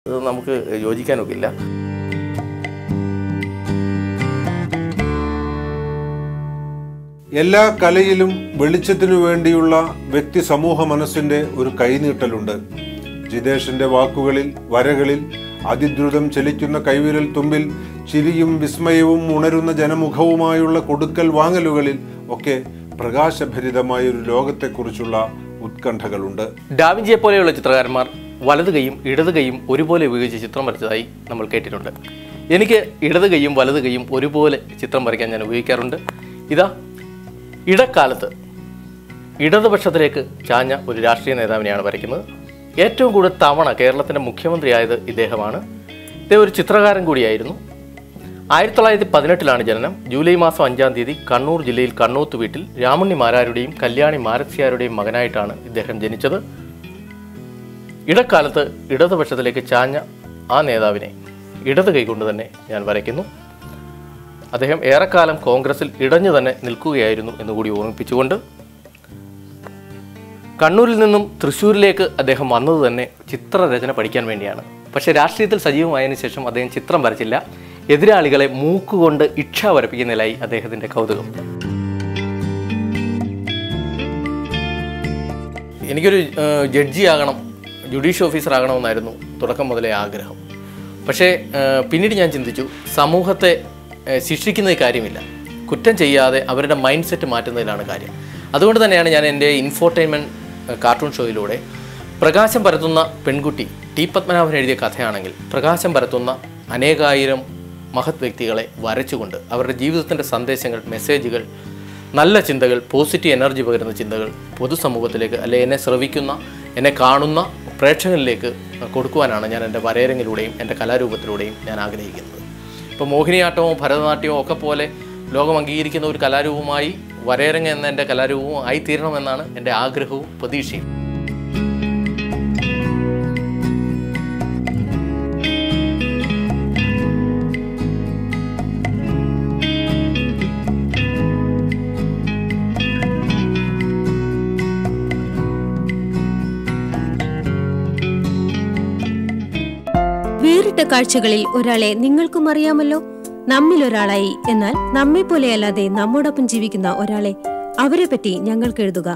അത് നമുക്ക് യോജിക്കാനൊക്കില്ല. എല്ലാ കലയിലും വെളിച്ചത്തിനു വേണ്ടിയുള്ള വ്യക്തി സമൂഹ മനസ്സിന്റെ ഒരു കൈനീട്ടലുണ്ട്. ജിതേഷിന്റെ വാക്കുകളിൽ, വരകളിൽ, അതിദ്രുതം ചലിക്കുന്ന കൈവിരൽ തുമ്പിൽ, ചിരിയും വിസ്മയവും ഉണരുന്ന ജനമുഖവുമായുള്ള കൊടുക്കൽ വാങ്ങലുകളിൽ ഒക്കെ പ്രകാശഭരിതമായ ഒരു ലോകത്തെക്കുറിച്ചുള്ള ഉത്കണ്ഠകളുണ്ട്. ഡാവിഞ്ചിയെ പോലെയുള്ള ചിത്രകാരന്മാർ വലത് കൈയും ഇടത് കൈയും ഒരുപോലെ ഉപയോഗിച്ച് ചിത്രം വരച്ചതായി നമ്മൾ കേട്ടിട്ടുണ്ട്. എനിക്ക് ഇടത് കൈയും വലത് കൈയും ഒരുപോലെ ചിത്രം വരയ്ക്കാൻ ഞാൻ ഉപയോഗിക്കാറുണ്ട്. ഇതാ ഇടക്കാലത്ത് ഇടതുപക്ഷത്തിലേക്ക് ചാഞ്ഞ ഒരു രാഷ്ട്രീയ നേതാവിനെയാണ് വരയ്ക്കുന്നത്. ഏറ്റവും കൂടുതൽ തവണ കേരളത്തിൻ്റെ മുഖ്യമന്ത്രിയായത് ഇദ്ദേഹമാണ്. ഇദ്ദേഹം ഒരു ചിത്രകാരൻ കൂടിയായിരുന്നു. 1918 ജനനം. ജൂലൈ മാസം 5-ാം തീയതി കണ്ണൂർ ജില്ലയിൽ കണ്ണൂത്ത് വീട്ടിൽ രാമുണ്ണി മാരാരുടെയും കല്യാണി മാരസ്യാരുടെയും മകനായിട്ടാണ് ഇദ്ദേഹം ജനിച്ചത്. ഇടക്കാലത്ത് ഇടതുപക്ഷത്തിലേക്ക് ചാഞ്ഞ ആ നേതാവിനെ ഇടത് കൈകൊണ്ട് തന്നെ ഞാൻ വരയ്ക്കുന്നു. അദ്ദേഹം ഏറെക്കാലം കോൺഗ്രസിൽ ഇടഞ്ഞു തന്നെ നിൽക്കുകയായിരുന്നു എന്നുകൂടി ഓർമ്മിപ്പിച്ചുകൊണ്ട്, കണ്ണൂരിൽ നിന്നും തൃശ്ശൂരിലേക്ക് അദ്ദേഹം വന്നത് തന്നെ ചിത്രരചന പഠിക്കാൻ വേണ്ടിയാണ്. പക്ഷേ രാഷ്ട്രീയത്തിൽ സജീവമായതിനു ശേഷം അദ്ദേഹം ചിത്രം വരച്ചില്ല. എതിരാളികളെ മൂക്കുകൊണ്ട് ഇച്ഛ വരപ്പിക്കുന്നതിലായി അദ്ദേഹത്തിൻ്റെ കൗതുകം. എനിക്കൊരു ജഡ്ജിയാകണം, ജുഡീഷ്യൽ ഓഫീസർ ആകണമെന്നായിരുന്നു തുടക്കം മുതലേ ആഗ്രഹം. പക്ഷേ പിന്നീട് ഞാൻ ചിന്തിച്ചു, സമൂഹത്തെ ശിക്ഷിക്കുന്ന കാര്യമില്ല, കുറ്റം ചെയ്യാതെ അവരുടെ മൈൻഡ് സെറ്റ് മാറ്റുന്നതിലാണ് കാര്യം. അതുകൊണ്ട് തന്നെയാണ് ഞാൻ എൻ്റെ ഇൻഫോർടൈൻമെൻറ്റ് കാർട്ടൂൺ ഷോയിലൂടെ പ്രകാശം പരത്തുന്ന പെൺകുട്ടി, ടി പത്മനാഭൻ എഴുതിയ കഥയാണെങ്കിൽ പ്രകാശം പരത്തുന്ന അനേകായിരം മഹത് വ്യക്തികളെ വരച്ചുകൊണ്ട് അവരുടെ ജീവിതത്തിൻ്റെ സന്ദേശങ്ങൾ, മെസ്സേജുകൾ, നല്ല ചിന്തകൾ, പോസിറ്റീവ് എനർജി പകരുന്ന ചിന്തകൾ പൊതുസമൂഹത്തിലേക്ക്, അല്ലെ എന്നെ ശ്രവിക്കുന്ന, എന്നെ കാണുന്ന പ്രേക്ഷകരിലേക്ക് കൊടുക്കുവാനാണ് ഞാൻ എൻ്റെ വരയരങ്ങിലൂടെയും എൻ്റെ കലാരൂപത്തിലൂടെയും ഞാൻ ആഗ്രഹിക്കുന്നത്. ഇപ്പോൾ മോഹിനിയാട്ടമോ ഭരതനാട്യമോ ഒക്കെ പോലെ ലോകം അംഗീകരിക്കുന്ന ഒരു കലാരൂപമായി വരയരങ്ങ് എന്ന എൻ്റെ കലാരൂപവും ആയിത്തീരണമെന്നാണ് എൻ്റെ ആഗ്രഹവും പ്രതീക്ഷയും. വേറിട്ട കാഴ്ചകളിൽ ഒരാളെ നിങ്ങൾക്കും അറിയാമല്ലോ. നമ്മിലൊരാളായി, എന്നാൽ നമ്മെ പോലെയല്ലാതെ നമ്മോടൊപ്പം ജീവിക്കുന്ന ഒരാളെ, അവരെ പറ്റി ഞങ്ങൾക്ക് എഴുതുക.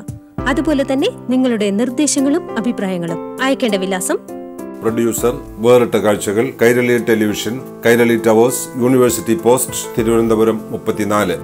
അതുപോലെ തന്നെ നിങ്ങളുടെ നിർദ്ദേശങ്ങളും അഭിപ്രായങ്ങളും അയക്കേണ്ട വിലാസം: പ്രൊഡ്യൂസർ, വേറിട്ട കാഴ്ചകൾ, Kairali television, Kairali towers, university post, Thiruvananthapuram 34.